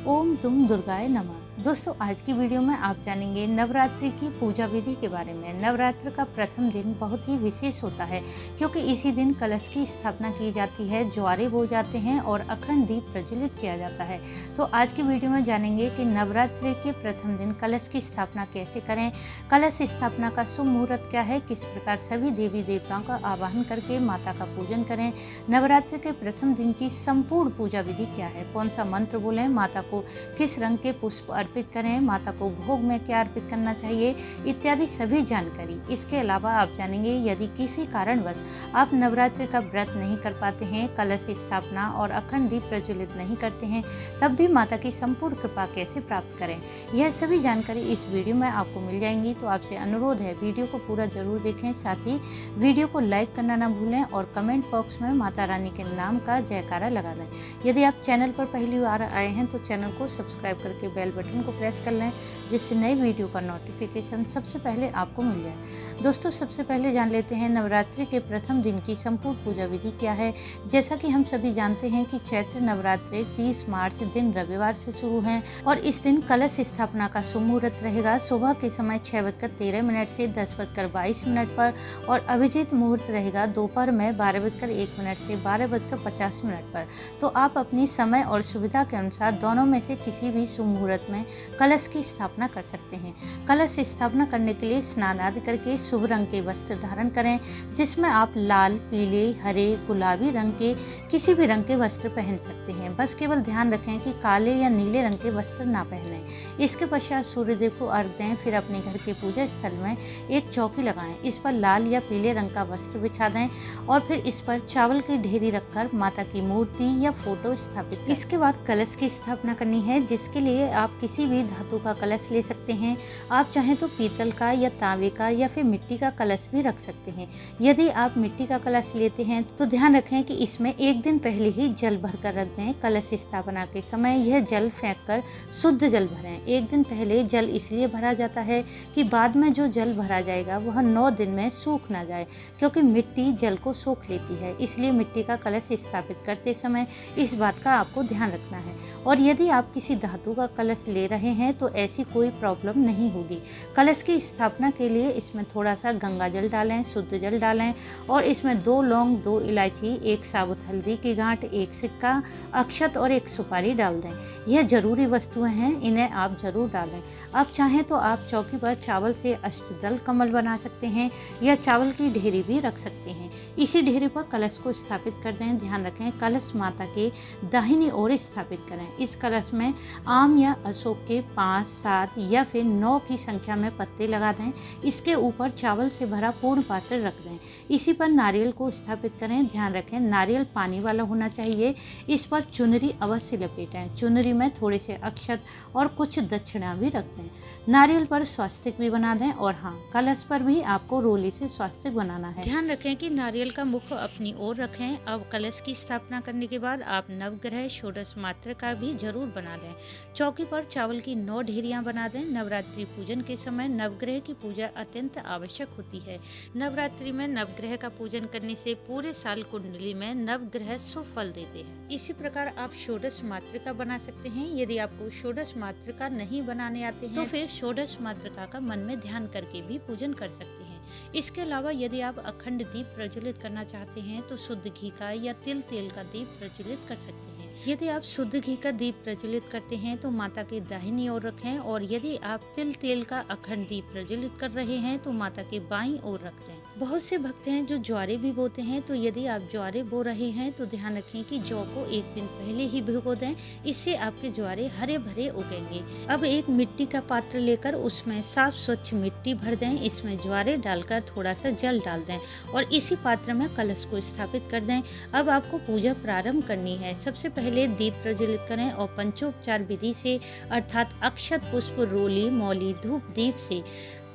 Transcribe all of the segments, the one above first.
ओम दुम दुर्गाय नमः। दोस्तों, आज की वीडियो में आप जानेंगे नवरात्रि की पूजा विधि के बारे में। नवरात्र का प्रथम दिन बहुत ही विशेष होता है क्योंकि इसी दिन कलश की स्थापना की जाती है, ज्वारे बो जाते हैं और अखंड दीप प्रज्वलित किया जाता है। तो आज की वीडियो में जानेंगे कि नवरात्रि के प्रथम दिन कलश की स्थापना कैसे करें, कलश स्थापना का शुभ मुहूर्त क्या है, किस प्रकार सभी देवी देवताओं का आवाहन करके माता का पूजन करें, नवरात्रि के प्रथम दिन की संपूर्ण पूजा विधि क्या है, कौन सा मंत्र बोलें, माता को किस रंग के पुष्प अर्पित करें, माता को भोग में क्या अर्पित करना चाहिए, इत्यादि सभी जानकारी। इसके अलावा आप जानेंगे यदि किसी कारणवश आप नवरात्रि का व्रत नहीं कर पाते हैं, कलश स्थापना और अखंड दीप प्रज्वलित नहीं करते हैं, तब भी माता की संपूर्ण कृपा कैसे प्राप्त करें, यह सभी जानकारी इस वीडियो में आपको मिल जाएंगी। तो आपसे अनुरोध है वीडियो को पूरा जरूर देखें, साथ ही वीडियो को लाइक करना ना भूलें और कमेंट बॉक्स में माता रानी के नाम का जयकारा लगा दें। यदि आप चैनल पर पहली बार आए हैं तो चैनल को सब्सक्राइब करके बेल बटन को प्रेस कर लें, जिससे नई वीडियो का नोटिफिकेशन सबसे पहले आपको मिल जाए। दोस्तों, सबसे पहले जान लेते हैं नवरात्रि के प्रथम दिन की संपूर्ण पूजा विधि क्या है। जैसा कि हम सभी जानते हैं कि चैत्र नवरात्रि 30 मार्च दिन रविवार से शुरू है और इस दिन कलश स्थापना का शुभ मुहूर्त रहेगा सुबह के समय 6:13 से 10:22 पर और अभिजीत मुहूर्त रहेगा दोपहर में 12:01 से 12:50 पर। तो आप अपनी समय और सुविधा के अनुसार दोनों में से किसी भी शुभ मुहूर्त में कलश की स्थापना कर सकते हैं। कलश स्थापना करने के लिए स्नान आदि करके शुभ रंग के वस्त्र धारण करें, जिसमें आप लाल, पीले, हरे, गुलाबी रंग के किसी भी रंग के वस्त्र पहन सकते हैं। बस केवल ध्यान रखें कि काले या नीले रंग के वस्त्र ना पहनें। इसके पश्चात सूर्यदेव को अर्घ दें, फिर अपने घर के पूजा स्थल में एक चौकी लगाएं, इस पर लाल या पीले रंग का वस्त्र बिछा दें और फिर इस पर चावल की ढेरी रखकर माता की मूर्ति या फोटो स्थापित करें। इसके बाद कलश की स्थापना करनी है, जिसके लिए आप किसी भी धातु का कलश ले सकते हैं। आप चाहें तो पीतल का या तांबे का या फिर मिट्टी का कलश भी रख सकते हैं। यदि आप मिट्टी का कलश लेते हैं तो ध्यान रखें कि इसमें एक दिन पहले ही जल भरकर रख दें। कलश स्थापना के समय यह जल फेंककर शुद्ध जल भरें। एक दिन पहले जल इसलिए भरा जाता है कि बाद में जो जल भरा जाएगा वह 9 दिन में सूख ना जाए, क्योंकि मिट्टी जल को सोख लेती है। इसलिए मिट्टी का कलश स्थापित करते समय इस बात का आपको ध्यान रखना है। और यदि आप किसी धातु का कलश ले रहे हैं तो ऐसी कोई प्रॉब्लम नहीं होगी। कलश की स्थापना के लिए इसमें थोड़ा सा गंगा जल डालें, शुद्ध जल डालें और इसमें 2 लौंग, 2 इलायची, 1 साबुत हल्दी की गांठ, 1 सिक्का, अक्षत और 1 सुपारी डाल दें। यह जरूरी वस्तुएं हैं, इन्हें आप जरूर डालें। आप चाहें तो आप चौकी पर चावल से अष्टदल कमल बना सकते हैं या चावल की ढेरी भी रख सकते हैं। इसी ढेरी पर कलश को स्थापित कर दें। ध्यान रखें कलश माता के दाहिनी ओर स्थापित करें। इस कलश में आम या अशोक के 5, 7 या फिर 9 की संख्या में पत्ते लगा दें। इसके ऊपर चावल से भरा पूर्ण पात्र रख दें। इसी पर नारियल को स्थापित करें। ध्यान रखें नारियल पानी वाला होना चाहिए। इस पर चुनरी अवश्य लपेटें। चुनरी में थोड़े से अक्षत और कुछ दक्षिणा भी रख दें। नारियल पर स्वास्तिक भी बना दें और हाँ, कलश पर भी आपको रोली से स्वास्तिक बनाना है। ध्यान रखें कि नारियल का मुख अपनी ओर रखें। अब कलश की स्थापना करने के बाद आप नवग्रह षोडश मात्र का भी जरूर बना दें। चौकी पर चावल की 9 ढेरियां बना दें। नवरात्रि पूजन के समय नवग्रह की पूजा अत्यंत आवश्यक होती है। नवरात्रि में नवग्रह का पूजन करने से पूरे साल कुंडली में नवग्रह शुभ फल देते हैं। इसी प्रकार आप षोडश मातृका बना सकते हैं। यदि आपको षोडश मातृका नहीं बनाने आते हैं तो फिर षोडश मातृका का मन में ध्यान करके भी पूजन कर सकते हैं। इसके अलावा यदि आप अखंड दीप प्रज्वलित करना चाहते हैं तो शुद्ध घी का या तिल तेल का दीप प्रज्वलित कर सकते हैं। यदि आप शुद्ध घी का दीप प्रज्वलित करते हैं तो माता के दाहिनी ओर रखें और यदि आप तिल तेल का अखंड दीप प्रज्वलित कर रहे हैं तो माता के बाईं ओर रख दें। बहुत से भक्त हैं जो ज्वारे भी बोते हैं, तो यदि आप ज्वारे बो रहे हैं तो ध्यान रखें कि जौ को एक दिन पहले ही भिगो दें। इससे आपके ज्वारे हरे भरे उगेंगे। अब एक मिट्टी का पात्र लेकर उसमें साफ स्वच्छ मिट्टी भर दें। इसमें ज्वारे डालकर थोड़ा सा जल डाल दें और इसी पात्र में कलश को स्थापित कर दें। अब आपको पूजा प्रारंभ करनी है। सबसे पहले दीप प्रज्वलित करें और पंचोपचार विधि से अर्थात अक्षत, पुष्प, रोली, मौली, धूप, दीप से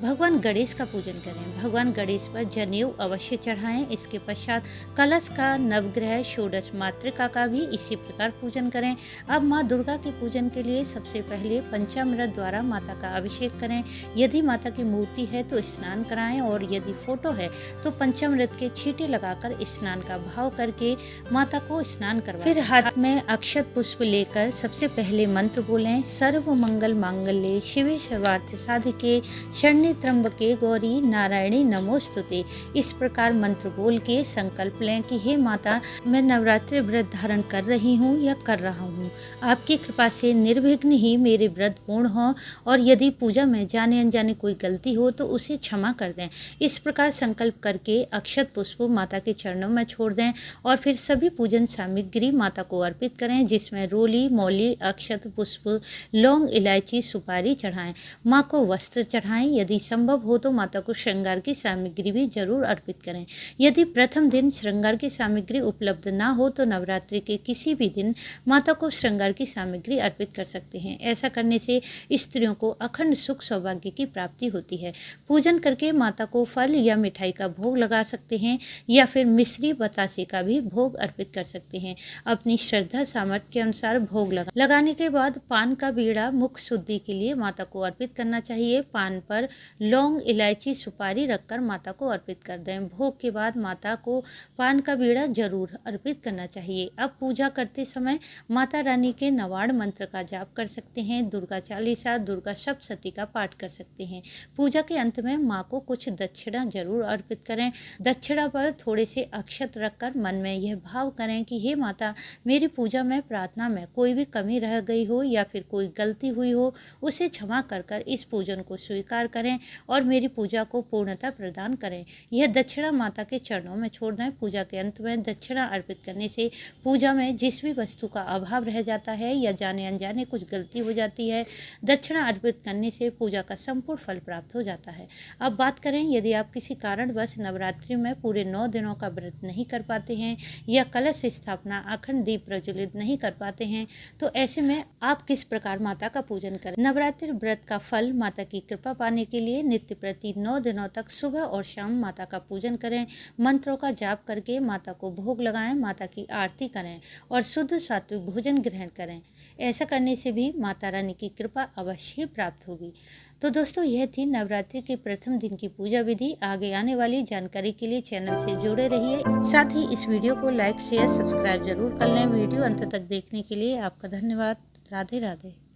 भगवान गणेश का पूजन करें। भगवान गणेश पर जनेऊ अवश्य चढ़ाएं। इसके पश्चात कलश का, नवग्रह, षोडश मातृका का भी इसी प्रकार पूजन करें। अब माँ दुर्गा के पूजन के लिए सबसे पहले पंचामृत द्वारा माता का अभिषेक करें। यदि माता की मूर्ति है तो स्नान कराएं और यदि फोटो है तो पंचामृत के छींटे लगाकर स्नान का भाव करके माता को स्नान करवाएं। फिर हाथ में अक्षत पुष्प लेकर सबसे पहले मंत्र बोलें। सर्व मंगल मांगल्ये शिवे सर्वार्थ साधिके शरण्ये त्र्यंबके गौरी नारायणी नमोस्तुते। इस प्रकार मंत्र बोल के संकल्प लें कि हे माता, मैं नवरात्रि व्रत धारण कर रही हूँ या कर रहा हूँ। आपकी कृपा से निर्विघ्न ही मेरे व्रत पूर्ण हो और यदि पूजा में जाने अनजाने कोई गलती हो तो उसे क्षमा कर दें। इस प्रकार संकल्प करके अक्षत पुष्प माता के चरणों में छोड़ दें और फिर सभी पूजन सामग्री माता को अर्पित करें, जिसमें रोली, मौली, अक्षत पुष्प, लौंग, इलायची, सुपारी चढ़ाएं। माँ को वस्त्र चढ़ाएं। यदि संभव हो तो माता को श्रृंगार की सामग्री भी जरूर अर्पित करें। यदि प्रथम दिन श्रृंगार की सामग्री उपलब्ध ना हो तो नवरात्रि के किसी भी दिन माता को श्रृंगार की सामग्री अर्पित कर सकते हैं। ऐसा करने से स्त्रियों को अखंड सुख सौभाग्य की प्राप्ति होती है। पूजन करके माता को फल या मिठाई का भोग लगा सकते हैं या फिर मिश्री बतासे का भी भोग अर्पित कर सकते हैं। अपनी श्रद्धा सामर्थ्य के अनुसार भोग लगाने के बाद पान का बीड़ा मुख शुद्धि के लिए माता को अर्पित करना चाहिए। पान पर लौंग, इलायची, सुपारी रखकर माता को अर्पित कर दें। भोग के बाद माता को पान का बीड़ा जरूर अर्पित करना चाहिए। अब पूजा करते समय माता रानी के नवाड़ मंत्र का जाप कर सकते हैं। दुर्गा चालीसा, दुर्गा सप्तशती का पाठ कर सकते हैं। पूजा के अंत में माँ को कुछ दक्षिणा जरूर अर्पित करें। दक्षिणा पर थोड़े से अक्षत रखकर मन में यह भाव करें कि हे माता, मेरी पूजा में, प्रार्थना में कोई भी कमी रह गई हो या फिर कोई गलती हुई हो, उसे क्षमा कर इस पूजन को स्वीकार करें और मेरी पूजा को पूर्णता प्रदान करें। यह दक्षिणा माता के चरणों में छोड़ दें। पूजा के अंत में दक्षिणा अर्पित करने से पूजा में जिस भी वस्तु का अभाव रह जाता है या जाने अनजाने कुछ गलती हो जाती है, दक्षिणा अर्पित करने से पूजा का संपूर्ण फल प्राप्त हो जाता है। अब बात करें, यदि आप किसी कारणवश नवरात्रि में पूरे 9 दिनों का व्रत नहीं कर पाते हैं या कलश स्थापना, अखंड दीप प्रज्वलित नहीं कर पाते हैं, तो ऐसे में आप किस प्रकार माता का पूजन करें। नवरात्रि व्रत का फल, माता की कृपा पाने के लिए नित्य प्रति 9 दिनों तक सुबह और शाम माता का पूजन करें। मंत्रों का जाप करके माता को भोग लगाएं, माता की आरती करें और शुद्ध सात्विक भोजन ग्रहण करें। ऐसा करने से भी माता रानी की कृपा अवश्य प्राप्त होगी। तो दोस्तों, यह थी नवरात्रि के प्रथम दिन की पूजा विधि। आगे आने वाली जानकारी के लिए चैनल से जुड़े रहिए। साथ ही इस वीडियो को लाइक, शेयर, सब्सक्राइब जरूर कर लें। वीडियो अंत तक देखने के लिए आपका धन्यवाद। राधे राधे।